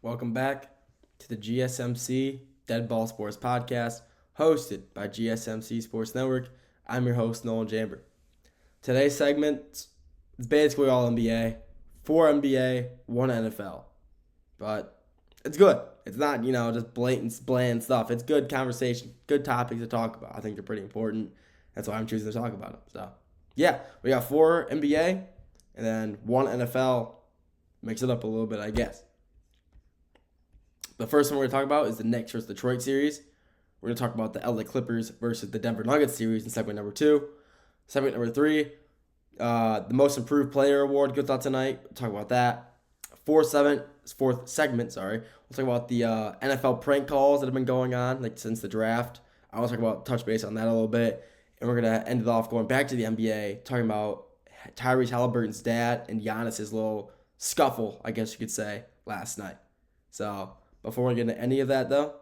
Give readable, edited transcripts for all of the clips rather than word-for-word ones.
Welcome back to the GSMC Dead Ball Sports Podcast, hosted by GSMC Sports Network. I'm your host, Nolan Jamber. Today's segment is basically all NBA, 4 NBA, 1 NFL. But it's good. It's not, just bland stuff. It's good conversation, good topics to talk about. I think they're pretty important. That's why I'm choosing to talk about them. So, yeah, we got 4 NBA and then 1 NFL. Mix it up a little bit, I guess. The first one we're going to talk about is the Knicks versus Detroit series. We're going to talk about the LA Clippers versus the Denver Nuggets series in segment number 2. Segment number 3, the Most Improved Player Award goes out tonight. We'll talk about that. Fourth segment, we'll talk about the NFL prank calls that have been going on since the draft. I want to touch base on that a little bit. And we're going to end it off going back to the NBA, talking about Tyrese Halliburton's dad and Giannis's little scuffle, I guess you could say, last night. So, before we get into any of that, though,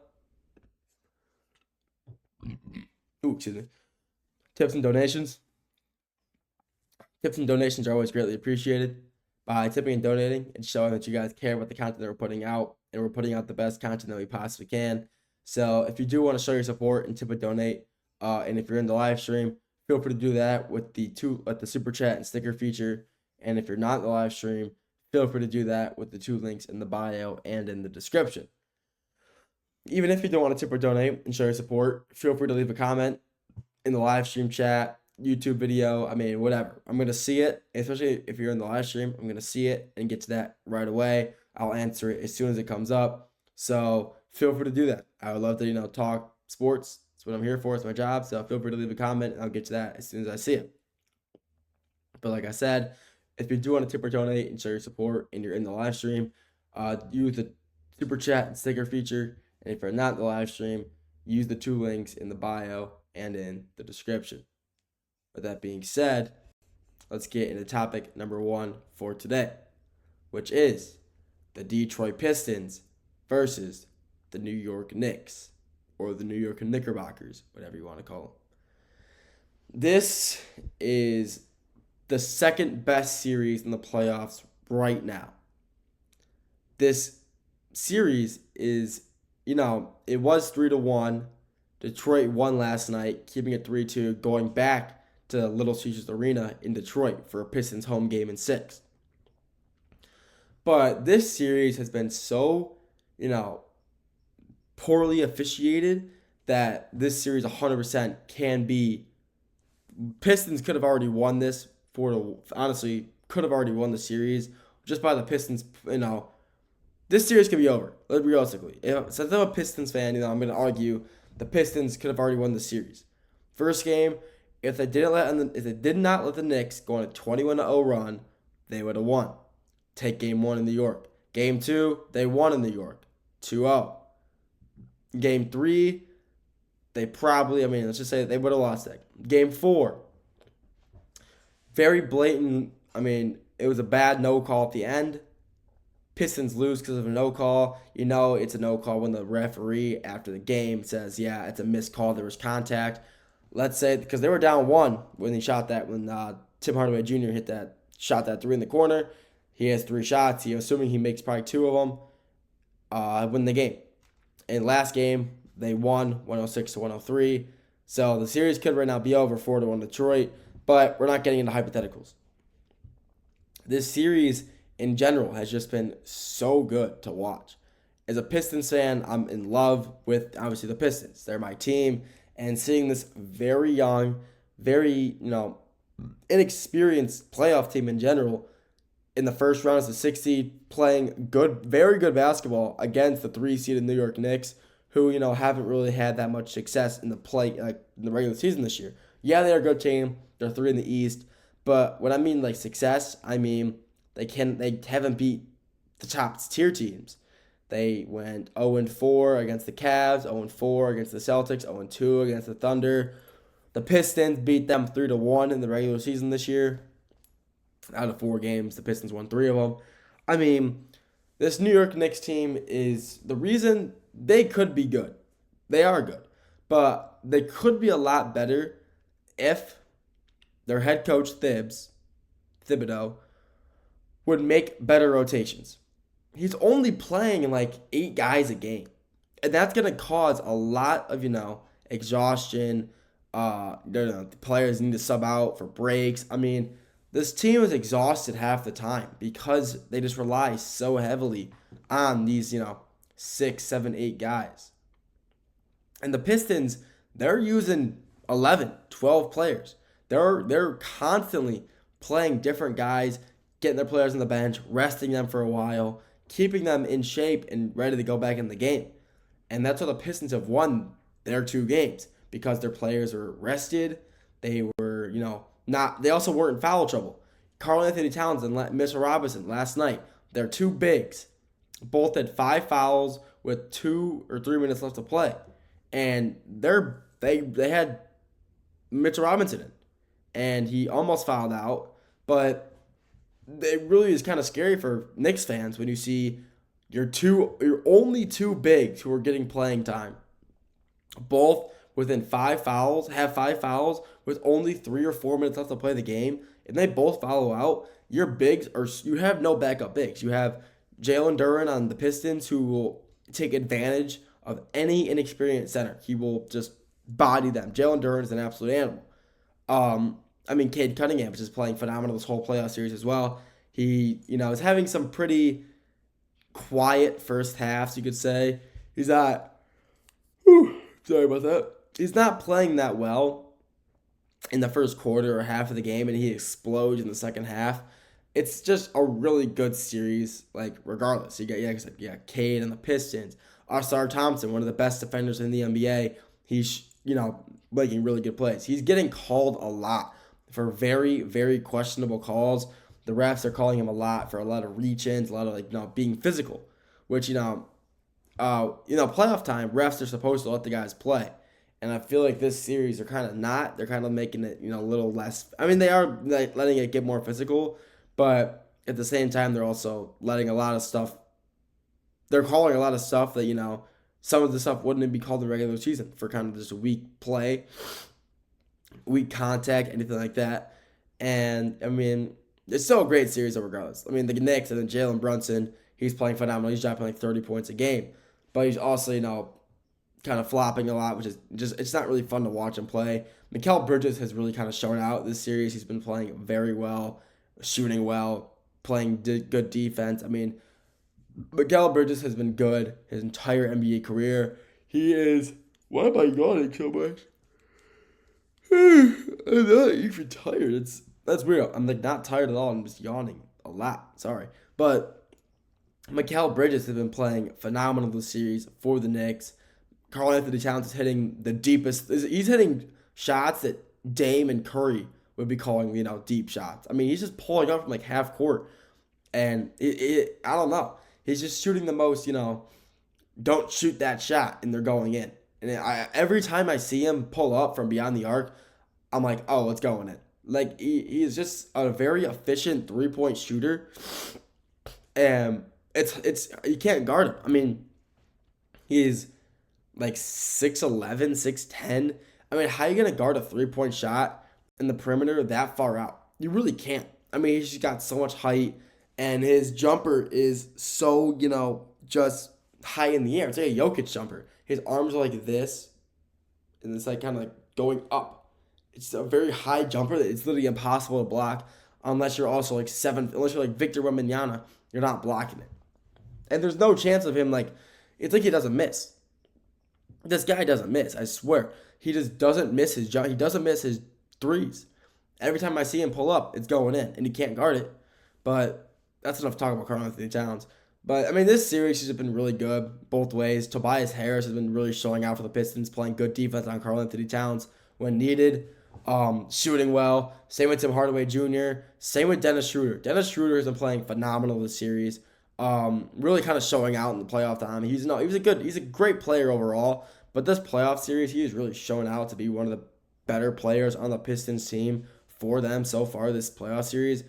tips and donations. Tips and donations are always greatly appreciated. By tipping and donating, it's showing that you guys care about the content that we're putting out, and we're putting out the best content that we possibly can. So if you do want to show your support and tip and donate, and if you're in the live stream, feel free to do that with the super chat and sticker feature. And if you're not in the live stream, feel free to do that with the 2 links in the bio and in the description. Even if you don't want to tip or donate and show your support, feel free to leave a comment in the live stream chat, YouTube video, whatever. I'm going to see it, especially if you're in the live stream. I'm going to see it and get to that right away. I'll answer it as soon as it comes up. So feel free to do that. I would love to, talk sports. That's what I'm here for. It's my job. So feel free to leave a comment and I'll get to that as soon as I see it. But like I said, if you do want to tip or donate and show your support and you're in the live stream, use the super chat and sticker feature. And if you're not in the live stream, use the 2 links in the bio and in the description. With that being said, let's get into topic number 1 for today, which is the Detroit Pistons versus the New York Knicks, or the New York Knickerbockers, whatever you want to call them. This is the second best series in the playoffs right now. This series is, it was 3-1. Detroit won last night, keeping it 3-2, going back to Little Caesars Arena in Detroit for a Pistons home game in 6. But this series has been so, poorly officiated that this series 100% can be. Pistons could have already won this. Honestly, could have already won the series just by the Pistons. This series could be over. Realistically, since I'm a Pistons fan, I'm going to argue the Pistons could have already won the series. First game, if they did not let the Knicks go on a 21-0 run, they would have won. Take game 1 in New York. Game 2, they won in New York, 2-0. Game 3, they probably, let's just say they would have lost that. Game 4, very blatant. It was a bad no call at the end. Pistons lose because of a no call. It's a no call when the referee after the game says, yeah, it's a missed call. There was contact. Let's say, because they were down 1 when he shot that, when Tim Hardaway Jr. shot that 3 in the corner. He has 3 shots. Assuming he makes probably 2 of them, win the game. And last game, they won 106-103. So the series could right now be over 4-1 Detroit, but we're not getting into hypotheticals. This series in general has just been so good to watch. As a Pistons fan, I'm in love with, obviously, the Pistons. They're my team. And seeing this very young, very, inexperienced playoff team in general in the first round as a 6 seed playing good, very good basketball against the 3 seeded New York Knicks, who, haven't really had that much success in the regular season this year. Yeah, they're a good team. They're 3 in the East. But when I mean success, they haven't beat the top tier teams. They went 0-4 against the Cavs, 0-4 against the Celtics, 0-2 against the Thunder. The Pistons beat them 3-1 in the regular season this year. Out of 4 games, the Pistons won 3 of them. This New York Knicks team is the reason they could be good. They are good. But they could be a lot better if their head coach, Thibodeau, would make better rotations. he's only playing like 8 guys a game. And that's going to cause a lot of, exhaustion. The players need to sub out for breaks. I mean, this team is exhausted half the time because they just rely so heavily on these, 6, 7, 8 guys. And the Pistons, they're using 11, 12 players. They're constantly playing different guys, getting their players on the bench, resting them for a while, keeping them in shape and ready to go back in the game. And that's why the Pistons have won their 2 games, because their players were rested. They were, they also weren't in foul trouble. Karl-Anthony Towns and Mitchell Robinson last night, they're 2 bigs. Both had 5 fouls with 2 or 3 minutes left to play. And they had Mitchell Robinson in, and he almost fouled out. But it really is kind of scary for Knicks fans when you see your only 2 bigs who are getting playing time, both within 5 fouls, have 5 fouls with only 3 or 4 minutes left to play the game, and they both follow out. Your bigs you have no backup bigs. You have Jalen Duren on the Pistons, who will take advantage of any inexperienced center. He will just body them. Jalen Duren is an absolute animal. Cade Cunningham is just playing phenomenal this whole playoff series as well. He, is having some pretty quiet first halves, you could say. He's not, sorry about that. He's not playing that well in the first quarter or half of the game, and he explodes in the second half. It's just a really good series, regardless. You got Cade and the Pistons. Ausar Thompson, one of the best defenders in the NBA. He's, making really good plays. He's getting called a lot for very, very questionable calls. The refs are calling him a lot for a lot of reach-ins, a lot of, being physical, which, playoff time, refs are supposed to let the guys play. And I feel like this series, they're kind of not. They're kind of making it, a little less. They are letting it get more physical, but at the same time, they're also letting a lot of stuff. They're calling a lot of stuff that, some of the stuff wouldn't be called in the regular season for kind of just a weak play, weak contact, anything like that. And, it's still a great series regardless. The Knicks, and then Jalen Brunson, he's playing phenomenal. He's dropping 30 points a game. But he's also, kind of flopping a lot, which is just, it's not really fun to watch him play. Mikal Bridges has really kind of shown out this series. He's been playing very well, shooting well, playing good defense. Mikal Bridges has been good his entire NBA career. He is, why am I yawning so much? I'm not even tired. That's weird. I'm not tired at all. I'm just yawning a lot. Sorry. But Mikal Bridges has been playing phenomenal this series for the Knicks. Karl-Anthony Towns is hitting the deepest. He's hitting shots that Dame and Curry would be calling, deep shots. He's just pulling up from half court. And I don't know. He's just shooting the most, don't shoot that shot, and they're going in. And every time I see him pull up from beyond the arc, I'm like, oh, it's going in. He is just a very efficient 3-point shooter. And it's you can't guard him. He's 6'11", 6'10". How are you going to guard a 3-point shot in the perimeter that far out? You really can't. He's just got so much height, and his jumper is so, just high in the air. It's like a Jokic jumper. His arms are like this, and it's kind of going up. It's a very high jumper that it's literally impossible to block unless you're also unless you're Victor Wembanyama, you're not blocking it. And there's no chance of him, it's like he doesn't miss. This guy doesn't miss, I swear. He just doesn't miss his jump. He doesn't miss his threes. Every time I see him pull up, it's going in, and he can't guard it. But that's enough talk about Karl-Anthony Towns. But, this series has been really good both ways. Tobias Harris has been really showing out for the Pistons, playing good defense on Karl-Anthony Towns when needed, shooting well. Same with Tim Hardaway Jr., same with Dennis Schroeder. Dennis Schroeder has been playing phenomenal this series, really kind of showing out in the playoff time. He's a great player overall, but this playoff series, he is really showing out to be one of the better players on the Pistons team for them so far this playoff series.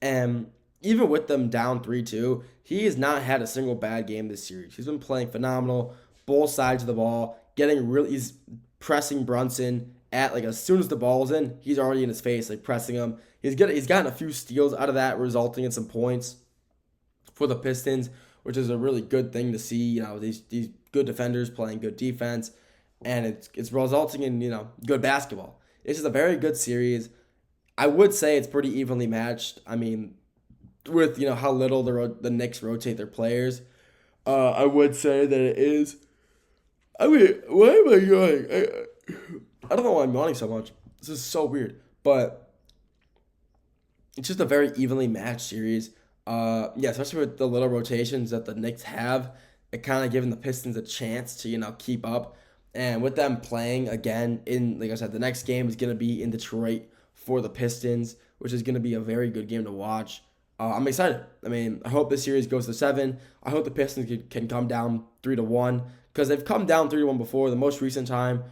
And even with them down 3-2, he has not had a single bad game this series. He's been playing phenomenal, both sides of the ball, he's pressing Brunson at, as soon as the ball's in, he's already in his face, pressing him. He's gotten a few steals out of that, resulting in some points for the Pistons, which is a really good thing to see. These good defenders playing good defense, and it's resulting in good basketball. This is a very good series. I would say it's pretty evenly matched. I mean, with how little the Knicks rotate their players, I would say that it is. I mean, why am I going? I don't know why I'm yawning so much. This is so weird, but it's just a very evenly matched series. Yeah, especially with the little rotations that the Knicks have, it kind of giving the Pistons a chance to keep up. And with them playing again like I said, the next game is gonna be in Detroit for the Pistons, which is gonna be a very good game to watch. I'm excited. I mean, I hope this series goes to 7. I hope the Pistons can come down 3-1 because they've come down 3-1 before. The most recent time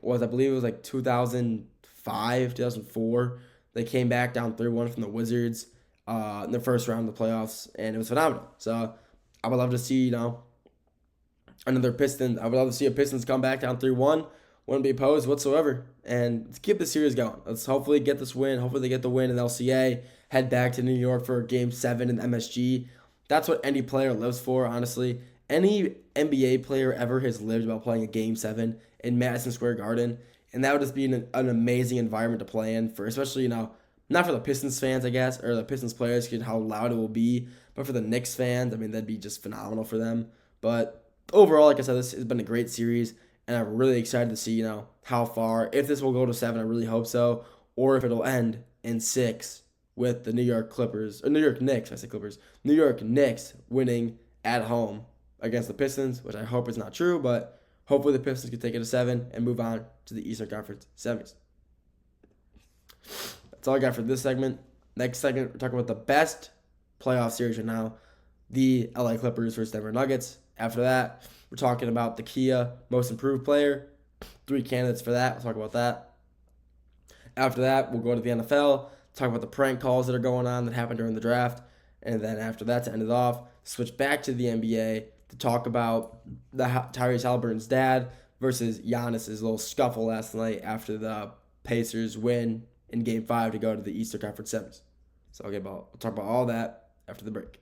was, I believe, it was like 2005, 2004. They came back down 3-1 from the Wizards in the first round of the playoffs, and it was phenomenal. So I would love to see another Pistons. I would love to see a Pistons come back down 3-1. Wouldn't be opposed whatsoever. And let's keep the series going. Let's hopefully get this win. Hopefully they get the win in LCA. Head back to New York for Game 7 in MSG. That's what any player lives for, honestly. Any NBA player ever has lived about playing a Game 7 in Madison Square Garden. And that would just be an amazing environment to play in for, especially, not for the Pistons fans, I guess, or the Pistons players, because how loud it will be. But for the Knicks fans, I mean, that'd be just phenomenal for them. But overall, like I said, this has been a great series. And I'm really excited to see, how far. If this will go to 7, I really hope so. Or if it'll end in 6 with the New York Knicks, I say Clippers. New York Knicks winning at home against the Pistons, which I hope is not true, but hopefully the Pistons can take it to 7 and move on to the Eastern Conference semis. That's all I got for this segment. Next segment, we're talking about the best playoff series right now, the LA Clippers versus Denver Nuggets. After that, we're talking about the Kia Most Improved Player. 3 candidates for that. We'll talk about that. After that, we'll go to the NFL, talk about the prank calls that are going on that happened during the draft. And then after that, to end it off, switch back to the NBA to talk about Tyrese Halliburton's dad versus Giannis's little scuffle last night after the Pacers win in Game 5 to go to the Eastern Conference Semis. So I'll talk about all that after the break.